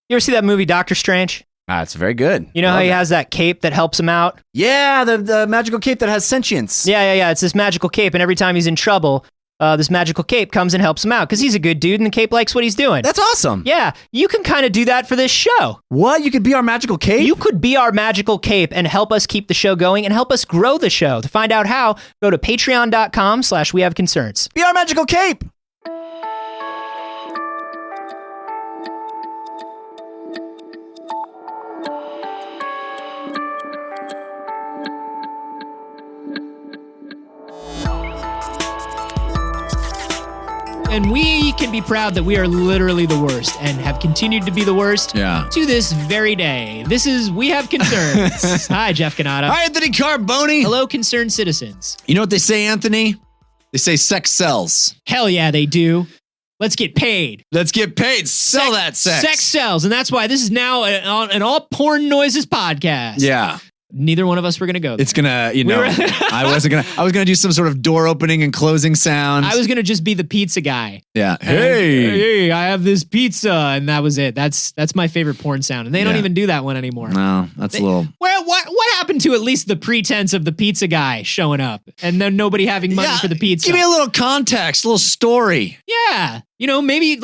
You ever see that movie Doctor Strange? It's very good. You know how he has that cape that helps him out? Yeah, the magical cape that has sentience. Yeah. It's this magical cape, and every time he's in trouble, this magical cape comes and helps him out because he's a good dude, and the cape likes what he's doing. That's awesome. Yeah, you can kind of do that for this show. What? You could be our magical cape? You could be our magical cape and help us keep the show going and help us grow the show. To find out how, go to patreon.com/wehaveconcerns. Be our magical cape. And we can be proud that we are literally the worst and have continued to be the worst to this very day. This is We Have Concerns. Hi, Jeff Canada. Hi, Anthony Carboni. Hello, concerned citizens. You know what they say, Anthony? They say sex sells. Hell yeah, they do. Let's get paid. Let's get paid. Sell that sex. Sex sells, and that's why this is now an all porn noises podcast. Yeah. Neither one of us were going to go there. It's going to, I was going to do some sort of door opening and closing sounds. I was going to just be the pizza guy. Yeah. Hey, I have this pizza. And that was it. That's my favorite porn sound. And they don't even do that one anymore. No, that's a little. Well, what happened to at least the pretense of the pizza guy showing up and then nobody having money for the pizza? Give me a little context, a little story. Yeah. Maybe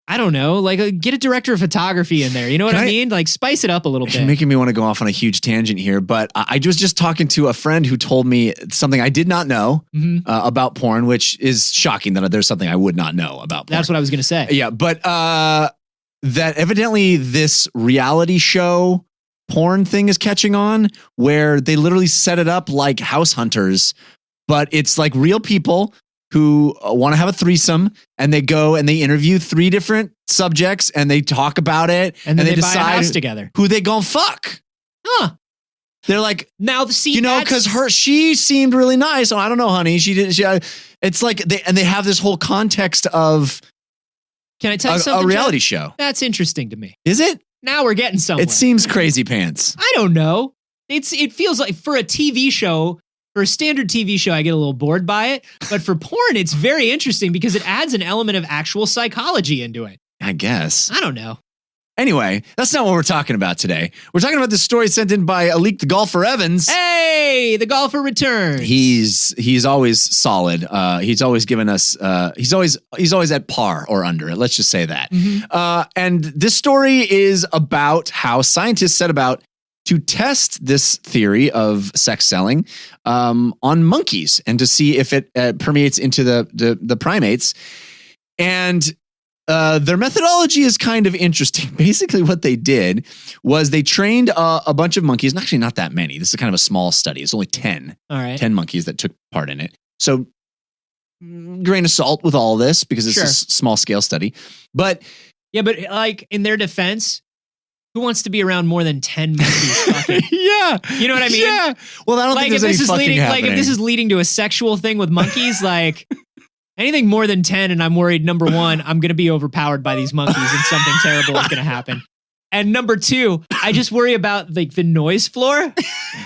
I don't know, get a director of photography in there. You know what I mean? Spice it up a little bit. You're making me want to go off on a huge tangent here, but I was just talking to a friend who told me something I did not know about porn, which is shocking that there's something I would not know about porn. That's what I was going to say. Yeah, but that evidently this reality show porn thing is catching on where they literally set it up like House Hunters, but it's like real people who want to have a threesome, and they go and they interview 3 different subjects, and they talk about it, and then they decide buy a house together. Who they gonna fuck. Huh. They're like, now because she seemed really nice. Oh, I don't know, honey. It's like they have this whole context of. Can I tell you something? A reality show. That's interesting to me. Is it? Now we're getting somewhere. It seems crazy pants. I don't know. It feels like for a TV show. For a standard TV show, I get a little bored by it. But for porn, it's very interesting because it adds an element of actual psychology into it. I guess. I don't know. Anyway, that's not what we're talking about today. We're talking about this story sent in by Alik the Golfer Evans. Hey, the golfer returns. He's always solid. He's always given us. He's always at par or under it. Let's just say that. Mm-hmm. And this story is about how scientists set about to test this theory of sex selling on monkeys and to see if it permeates into the primates. And their methodology is kind of interesting. Basically, what they did was they trained a bunch of monkeys, and actually not that many. This is kind of a small study. It's only 10. All right. 10 monkeys that took part in it. So grain of salt with all this because it's a small scale study. But yeah, but in their defense, who wants to be around more than 10 monkeys fucking? Yeah. You know what I mean? Yeah. Well, I don't think there's any fucking happening. If this is leading to a sexual thing with monkeys, anything more than 10, and I'm worried, number 1, I'm going to be overpowered by these monkeys and something terrible is going to happen. And number 2, I just worry about the noise floor.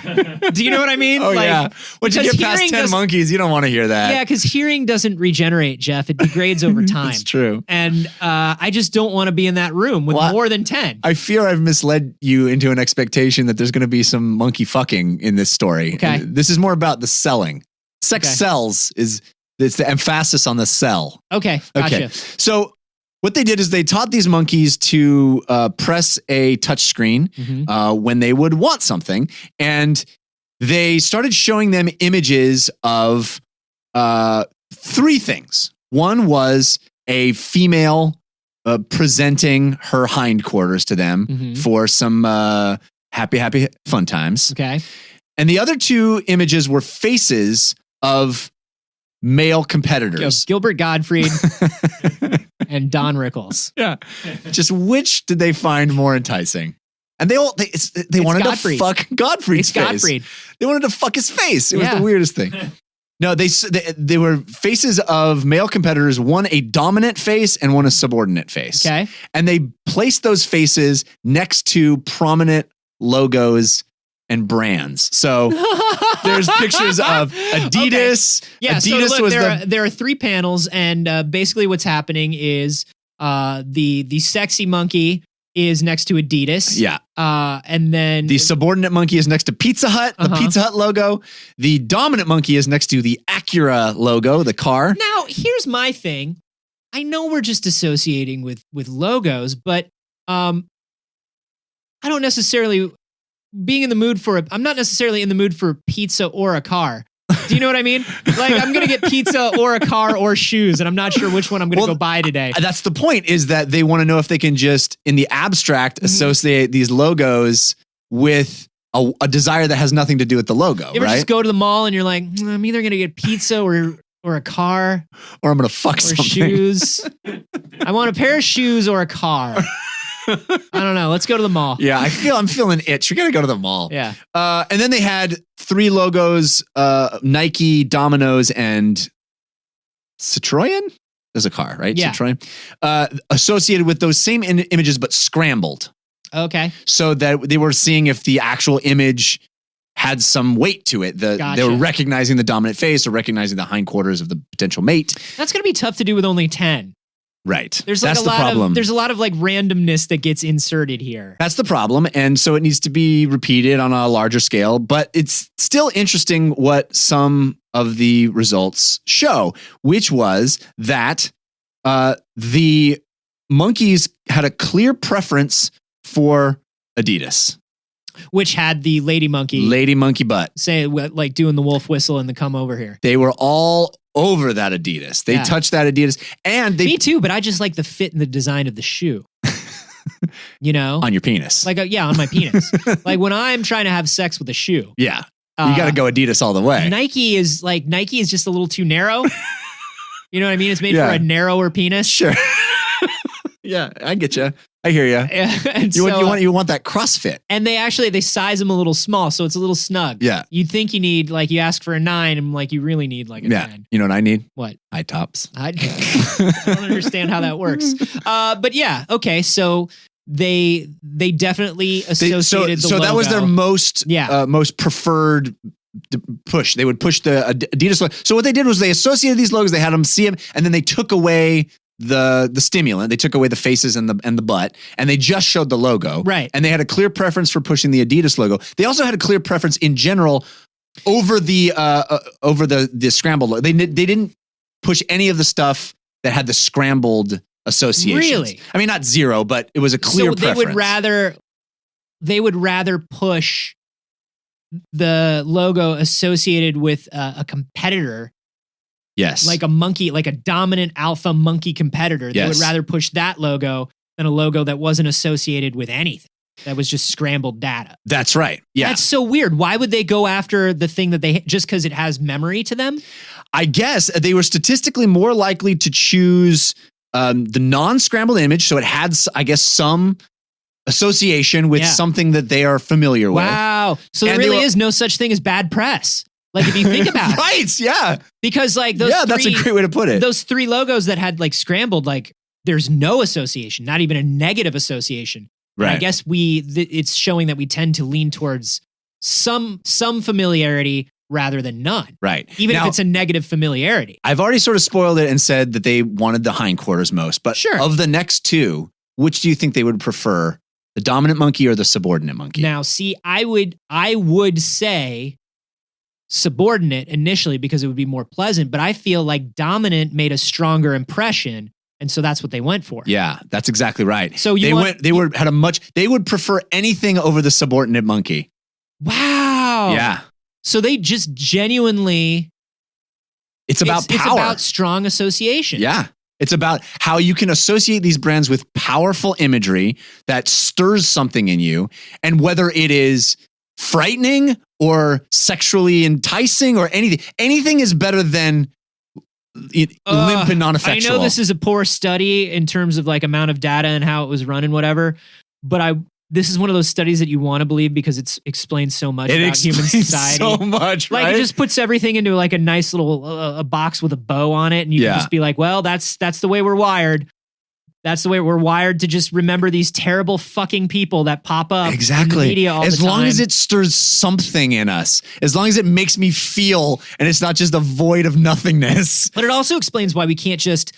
Do you know what I mean? Oh, yeah. Once you get past 10 monkeys, you don't want to hear that. Yeah, because hearing doesn't regenerate, Jeff. It degrades over time. It's true. And I just don't want to be in that room with more than 10. I fear I've misled you into an expectation that there's going to be some monkey fucking in this story. Okay. This is more about the selling. Sex sells it's the emphasis on the sell. Okay, gotcha. Okay. So what they did is they taught these monkeys to press a touch screen when they would want something. And they started showing them images of 3 things. One was a female presenting her hindquarters to them for some happy fun times. Okay. And the other 2 images were faces of male competitors. Gilbert Gottfried and Don Rickles. Yeah. Just which did they find more enticing? And they wanted to fuck Gottfried's face. Gottfried. They wanted to fuck his face. It was the weirdest thing. No, they were faces of male competitors, one a dominant face and one a subordinate face. Okay. And they placed those faces next to prominent logos and brands. So there's pictures of Adidas. Okay. Yeah, Adidas so look, there are 3 panels, and basically what's happening is the sexy monkey is next to Adidas. Yeah. And then The subordinate monkey is next to Pizza Hut, the Pizza Hut logo. The dominant monkey is next to the Acura logo, the car. Now, here's my thing. I know we're just associating with logos, but I don't necessarily I'm not necessarily in the mood for pizza or a car. Do you know what I mean? Like, I'm going to get pizza or a car or shoes, and I'm not sure which one I'm going to go buy today. That's the point, is that they want to know if they can just, in the abstract, associate these logos with a desire that has nothing to do with the logo, You ever right? just go to the mall and you're like, I'm either going to get pizza or a car. Or I'm going to fuck or something. shoes. I want a pair of shoes or a car. I don't know. Let's go to the mall. Yeah, I'm feeling itch. We got to go to the mall. Yeah. And then they had 3 logos, Nike, Domino's, and Citroen? There's a car, right? Yeah. Citroen. Associated with those same images, but scrambled. Okay. So that they were seeing if the actual image had some weight to it. They were recognizing the dominant face or recognizing the hindquarters of the potential mate. That's going to be tough to do with only 10. Right. There's like That's the problem. There's a lot of like randomness that gets inserted here. That's the problem. And so it needs to be repeated on a larger scale, but it's still interesting what some of the results show, which was that the monkeys had a clear preference for Adidas. Which had the lady monkey butt. Say, like doing the wolf whistle and the come over here. They were all over that Adidas. They touched that Adidas. And they... Me too, but I just like the fit and the design of the shoe. You know? On your penis. Like, on my penis. Like when I'm trying to have sex with a shoe. Yeah. You got to go Adidas all the way. Nike is just a little too narrow. You know what I mean? It's made for a narrower penis. Sure. Yeah, I get you. I hear you. And you want that CrossFit. And they size them a little small, so it's a little snug. Yeah. You'd think you need, like, you ask for a 9, and like you really need like a 10. You know what I need? What? High tops. I don't understand how that works. But yeah, okay. So they definitely associated the logo. So that was their most preferred push. They would push the Adidas logo. So what they did was they associated these logos. They had them see them, and then they took away the stimulant. They took away the faces and the butt, and they just showed the logo. Right. And they had a clear preference for pushing the Adidas logo. They also had a clear preference in general over the scrambled logo. They didn't push any of the stuff that had the scrambled associations. Really? I mean, not zero, but it was a clear preference. They would rather push the logo associated with a competitor. Yes. Like a monkey, like a dominant alpha monkey competitor. They would rather push that logo than a logo that wasn't associated with anything. That was just scrambled data. That's right. Yeah. That's so weird. Why would they go after the thing that just because it has memory to them? I guess they were statistically more likely to choose the non-scrambled image. So it had, I guess, some association with something that they are familiar with. Wow. So there really is no such thing as bad press. Like if you think about it. Right, yeah. Because like those that's a great way to put it. Those 3 logos that had like scrambled, like there's no association, not even a negative association. Right. And I guess it's showing that we tend to lean towards some familiarity rather than none. Right. Even if it's a negative familiarity. I've already sort of spoiled it and said that they wanted the hindquarters most, but of the next 2, which do you think they would prefer? The dominant monkey or the subordinate monkey? Now, see, I would say subordinate initially because it would be more pleasant, but I feel like dominant made a stronger impression, and so that's what they went for. Yeah, that's exactly right. So they would prefer anything over the subordinate monkey. Wow. Yeah. So they just genuinely it's about power. It's about strong association. Yeah. It's about how you can associate these brands with powerful imagery that stirs something in you, and whether it is frightening or sexually enticing or anything. Anything is better than limp and non-effectual. I know this is a poor study in terms of like amount of data and how it was run and whatever, but this is one of those studies that you want to believe because it explains so much about human society. So much, right? Like it just puts everything into like a nice little a box with a bow on it, and you can just be like, well, that's the way we're wired. That's the way we're wired to just remember these terrible fucking people that pop up in the media all the time. As long as it stirs something in us, as long as it makes me feel, and it's not just a void of nothingness. But it also explains why we can't just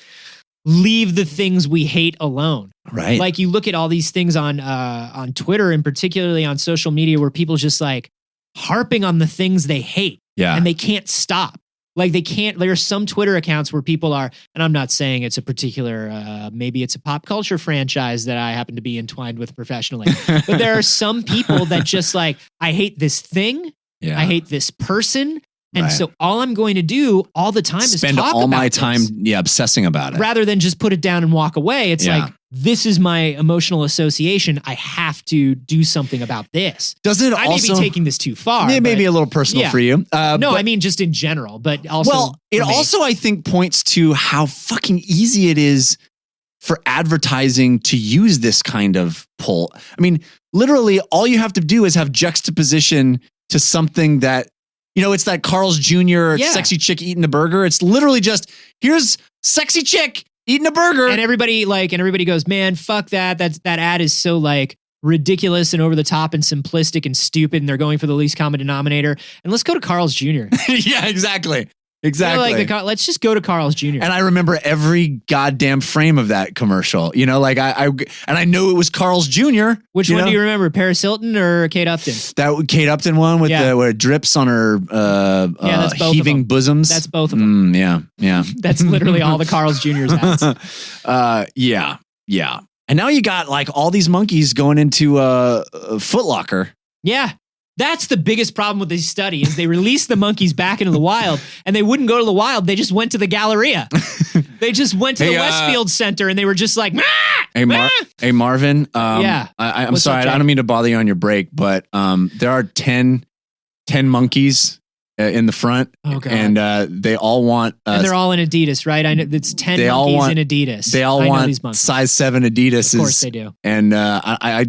leave the things we hate alone. Right. Like you look at all these things on Twitter and particularly on social media where people just like harping on the things they hate. Yeah. And they can't stop. Like they can't, there are some Twitter accounts where people are, and I'm not saying it's a particular, maybe it's a pop culture franchise that I happen to be entwined with professionally, but there are some people that just like, I hate this thing. Yeah. I hate this person. And Right. so all I'm going to do all the time is spend talk all about my this. time obsessing about it. Rather than just put it down and walk away. It's Yeah. like, this is my emotional association. I have to do something about this. Doesn't it I also may be taking this too far. it may but- be a little personal Yeah. for you. no, but- I mean just in general, but also well, it for me. also I think points to how fucking easy it is for advertising to use this kind of pull. I mean, literally all you have to do is have juxtaposition to something that, you know, it's that Carl's Jr. Yeah. sexy chick eating a burger. It's literally just, here's sexy chick eating a burger. And everybody goes, man, fuck that. That ad is so like ridiculous and over the top and simplistic and stupid. And they're going for the least common denominator. And let's go to Carl's Jr. Yeah, exactly. You know, Exactly. like let's just go to Carl's Jr. And I remember every goddamn frame of that commercial. You know, like I knew it was Carl's Jr. Which one do you remember? Paris Hilton or Kate Upton? That Kate Upton one with Yeah. where it drips on her that's both of heaving them. bosoms. That's both of them. Yeah. That's literally all the Carl's Jr.'s ads. Yeah. And now you got like all these monkeys going into Foot Locker. Yeah. That's the biggest problem with this study is they released the monkeys back into the wild and they wouldn't go to the wild. They just went to the Galleria. They just went to the Westfield Center and they were just like, Hey, Marvin. Yeah. I'm What's sorry. up, Jack? I don't mean to bother you on your break, but there are 10 monkeys in the front. Oh, God. And they all want. and they're all in Adidas, right? I know it's 10 They all monkeys want- in Adidas. They all I know want these monkeys. size 7 Adidas. Of course they do. And I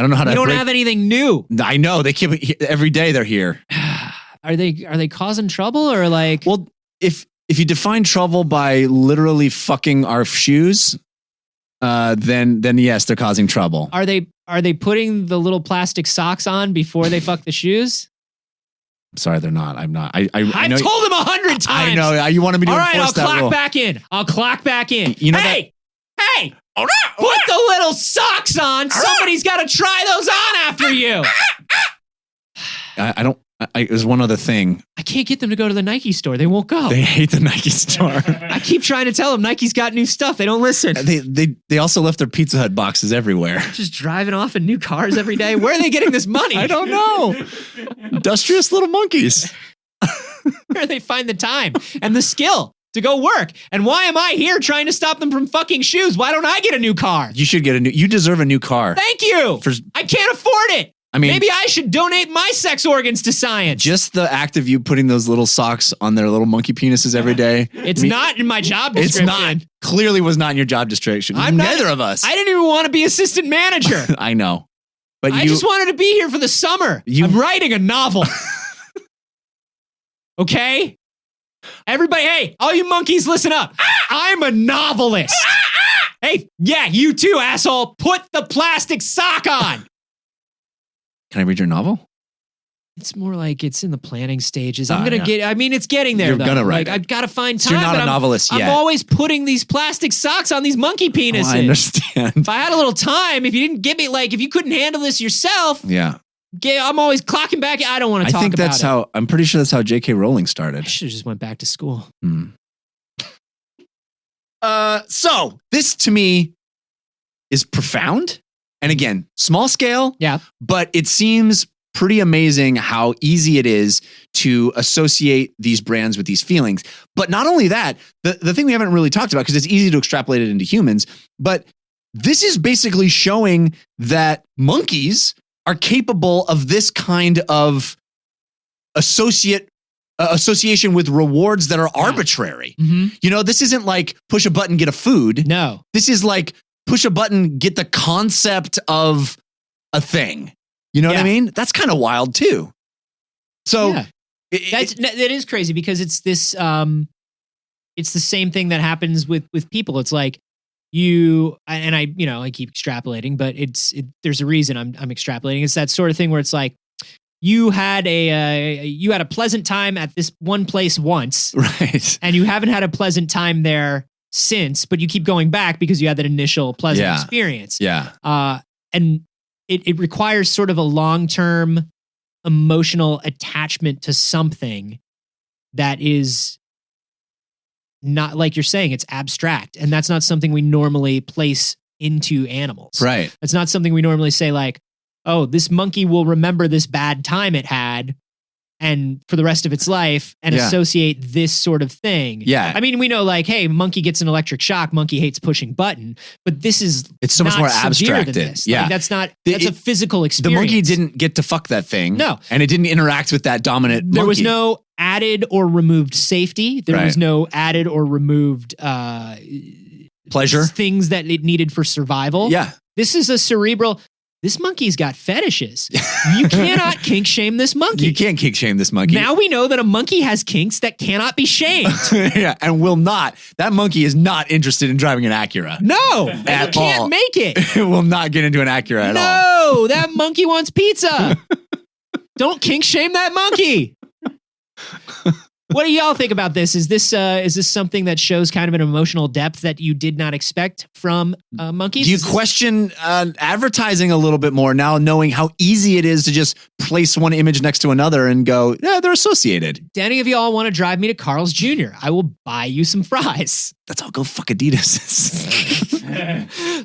don't know how to. You don't have anything new. I know they keep every day. They're here. Are they causing trouble or like? Well, if you define trouble by literally fucking our shoes, then yes, they're causing trouble. Are they putting the little plastic socks on before they fuck the shoes? I'm sorry, they're not. I'm not. I I've know, told them 100 times. I know. You wanted me to All right, enforce I'll that clock rule. back in. I'll clock back in. You know hey, put the little socks on. Somebody's got to try those on after you. I don't. There's one other thing. I can't get them to go to the Nike store. They won't go. They hate the Nike store. I keep trying to tell them Nike's got new stuff. They don't listen. They also left their Pizza Hut boxes everywhere. Just driving off in new cars every day. Where are they getting this money? I don't know. Industrious little monkeys. Where do they find the time and the skill to go work? And why am I here trying to stop them from fucking shoes? Why don't I get a new car? You should get you deserve a new car. Thank you. I can't afford it. I mean, maybe I should donate my sex organs to science. Just the act of you putting those little socks on their little monkey penises every day. It's not in my job description. It's not. Clearly was not in your job description. Neither of us. I didn't even want to be assistant manager. I know. But I just wanted to be here for the summer. I'm writing a novel. Okay? Everybody, hey, all you monkeys, listen up. I'm a novelist. Hey, yeah, you too, asshole. Put the plastic sock on. Can I read your novel? It's more like it's in the planning stages. Yeah. It's getting there. You're though. gonna write it. I've got to find So time. you're not but a novelist yet. I'm always putting these plastic socks on these monkey penises. Oh, I understand. If I had a little time, if you didn't get me, like, if you couldn't handle this yourself, Yeah. I'm always clocking back. I don't want to talk about it. I think I'm pretty sure that's how J.K. Rowling I started. should have just went back to school. So this to me is profound. And again, small scale. Yeah. But it seems pretty amazing how easy it is to associate these brands with these feelings. But not only that, the thing we haven't really talked about, because it's easy to extrapolate it into humans, but this is basically showing that monkeys are capable of this kind of association with rewards that are arbitrary. Mm-hmm. You know, this isn't like push a button, get a food. No. This is like push a button, get the concept of a thing. You know what I mean? That's kind of wild too. So that is crazy because it's this, it's the same thing that happens with people. It's like I keep extrapolating, but there's a reason I'm extrapolating. It's that sort of thing where it's like, you had a pleasant time at this one place once, right? And you haven't had a pleasant time there since, but you keep going back because you had that initial pleasant experience. Yeah. And it requires sort of a long-term emotional attachment to something that is not, like you're saying, it's abstract. And that's not something we normally place into animals. Right. It's not something we normally say like, oh, this monkey will remember this bad time it had and for the rest of its life and associate this sort of thing. Yeah. I mean, we know like, hey, monkey gets an electric shock, monkey hates pushing button, but this is it's so much more abstracted. Yeah. Like, that's a physical experience. The monkey didn't get to fuck that thing. No. And it didn't interact with that dominant monkey. There was no added or removed safety. There was no added or removed pleasure. Things that it needed for survival. Yeah. This is a cerebral. This monkey's got fetishes. You cannot kink shame this monkey. You can't kink shame this monkey. Now we know that a monkey has kinks that cannot be shamed. Yeah, and will not. That monkey is not interested in driving an Acura. No, at you can't all. make it. It will not get into an Acura at all. No, that monkey wants pizza. Don't kink shame that monkey. What do y'all think about this? Is this something that shows kind of an emotional depth that you did not expect from monkeys? Do you question advertising a little bit more now, knowing how easy it is to just place one image next to another and go, yeah, they're associated? Do any of y'all want to drive me to Carl's Jr.? I will buy you some fries. Let's all go fuck Adidas.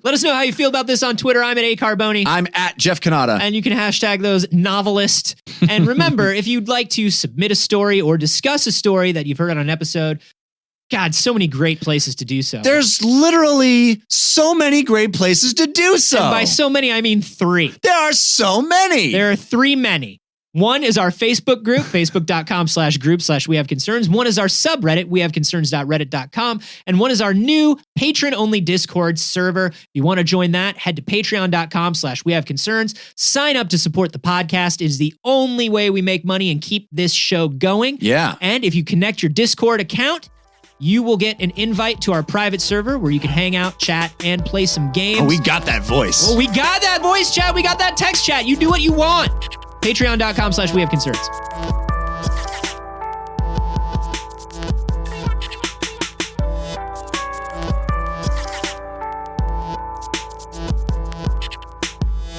Let us know how you feel about this on Twitter. I'm at @acarboni. I'm at Jeff Canada. And you can hashtag those novelist. And remember, if you'd like to submit a story or discuss a story that you've heard on an episode, God, so many great places to do so. There's literally so many great places to do so. And by so many, I mean 3. There are so many. There are 3 many. One is our Facebook group, facebook.com/group/wehaveconcerns. One is our subreddit, wehaveconcerns.reddit.com. And one is our new patron-only Discord server. If you want to join that, head to patreon.com/wehaveconcerns. Sign up to support the podcast. It is the only way we make money and keep this show going. Yeah. And if you connect your Discord account, you will get an invite to our private server where you can hang out, chat, and play some games. Oh, we got that voice. Well, we got that voice chat. We got that text chat. You do what you want. Patreon.com/wehaveconcerns.